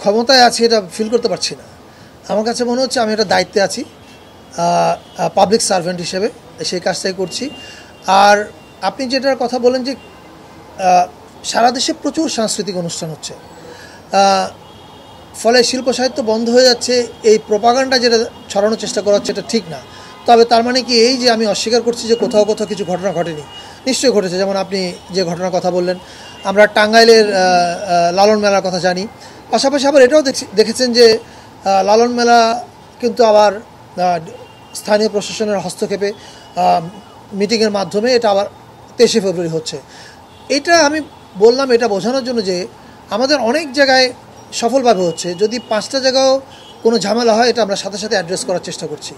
ক্ষমতায় আছি এটা ফিল করতে পারছি না। আমার কাছে মনে হচ্ছে আমি একটা দায়িত্বে আছি, পাবলিক সার্ভেন্ট হিসেবে সেই কাজটাই করছি। আর আপনি যেটার কথা বলেন যে সারা দেশে প্রচুর সাংস্কৃতিক অনুষ্ঠান হচ্ছে, ফলে শিল্প সাহিত্য বন্ধ হয়ে যাচ্ছে, এই প্রোপাগান্ডা যেটা ছড়ানোর চেষ্টা করা হচ্ছে এটা ঠিক না। তবে তার মানে কি এই যে আমি অস্বীকার করছি যে কোথাও কোথাও কিছু ঘটনা ঘটেনি? নিশ্চয়ই ঘটেছে। যেমন আপনি যে ঘটনার কথা বললেন, আমরা টাঙ্গাইলের লালন মেলার কথা জানি। পাশাপাশি আবার এটাও দেখেছেন যে লালন মেলা কিন্তু আবার স্থানীয় প্রশাসনের হস্তক্ষেপে মিটিংয়ের মাধ্যমে এটা আবার 23শে ফেব্রুয়ারি হচ্ছে। এটা আমি বললাম এটা বোঝানোর জন্য যে আমাদের অনেক জায়গায় সফলভাবে হচ্ছে। যদি 5টা জায়গাও কোনো ঝামেলা হয় এটা আমরা সাথে সাথে অ্যাড্রেস করার চেষ্টা করছি।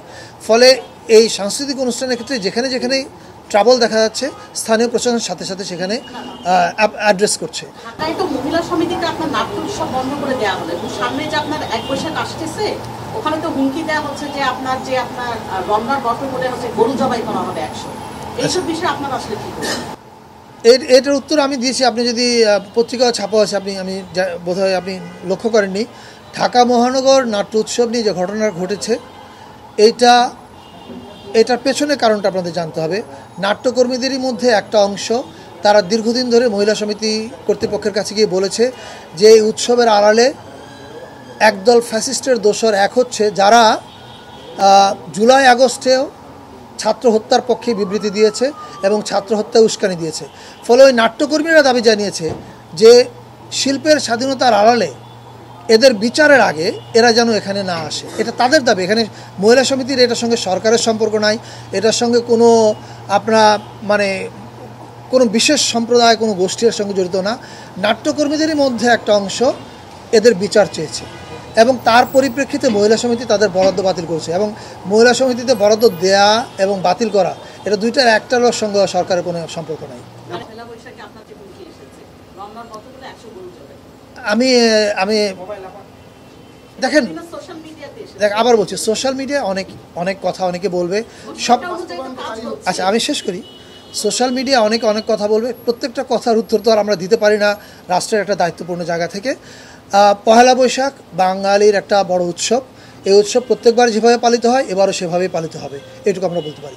ফলে এই সাংস্কৃতিক অনুষ্ঠানের ক্ষেত্রে যেখানে যেখানে ট্রাবল দেখা যাচ্ছে, স্থানীয় প্রশাসনের সাথে সাথে সেখানে অ্যাড্রেস করছে। মহিলা সমিতিতে আপনার নাট্য উৎসব বন্ধ করে দেওয়া হলো, সামনে যে আপনার 1 বৈশাখ আসতেছে, ওখানে তো হুমকি দেওয়া হচ্ছে যে আপনার রমনার গর্ত করে হচ্ছে গরু জবাই করা হবে 100। এইসব বিষয়ে আপনার আসলে কি বলবেন? এটার উত্তর আমি দিয়েছি। আপনি যদি পত্রিকাও ছাপা আছে, আমি বোধহয় আপনি লক্ষ্য করেননি। ঢাকা মহানগর নাট্য উৎসব নিয়ে যে ঘটনা ঘটেছে এটার পেছনে কারণটা আপনাদের জানতে হবে। নাট্যকর্মীদেরই মধ্যে একটা অংশ তারা দীর্ঘদিন ধরে মহিলা সমিতি কর্তৃপক্ষের কাছে গিয়ে বলেছে যে এই উৎসবের আড়ালে একদল ফ্যাসিস্টের দোসর এক হচ্ছে, যারা জুলাই আগস্টেও ছাত্র হত্যার পক্ষে বিবৃতি দিয়েছে এবং ছাত্র হত্যায় উস্কানি দিয়েছে। ফলে ওই নাট্যকর্মীরা দাবি জানিয়েছে যে শিল্পের স্বাধীনতার আড়ালে এদের বিচারের আগে এরা যেন এখানে না আসে। এটা তাদের দাবি। এখানে মহিলা সমিতির এটার সঙ্গে সরকারের সম্পর্ক নাই, এটার সঙ্গে কোনো কোনো বিশেষ সম্প্রদায় কোনো গোষ্ঠীর সঙ্গে জড়িত না। নাট্যকর্মীদেরই মধ্যে একটা অংশ এদের বিচার চেয়েছে এবং তার পরিপ্রেক্ষিতে মহিলা সমিতি তাদের বরাদ্দ বাতিল করেছে। এবং মহিলা সমিতিতে বরাদ্দ দেয়া এবং বাতিল করা এটা দুইটার একটার সঙ্গে সরকারের কোনো সম্পর্ক নাই। আমি দেখেন আবার বলছি, সোশ্যাল মিডিয়ায় অনেক কথা অনেকে বলবে, সব আচ্ছা আমি শেষ করি। সোশ্যাল মিডিয়া অনেক কথা বলবে, প্রত্যেকটা কথার উত্তর তো আর আমরা দিতে পারি না রাষ্ট্রের একটা দায়িত্বপূর্ণ জায়গা থেকে। পহেলা বৈশাখ বাঙালির একটা বড় উৎসব। এই উৎসব প্রত্যেকবার যেভাবে পালিত হয় এবারও সেভাবেই পালিত হবে, এটুকু আমরা বলতে পারি।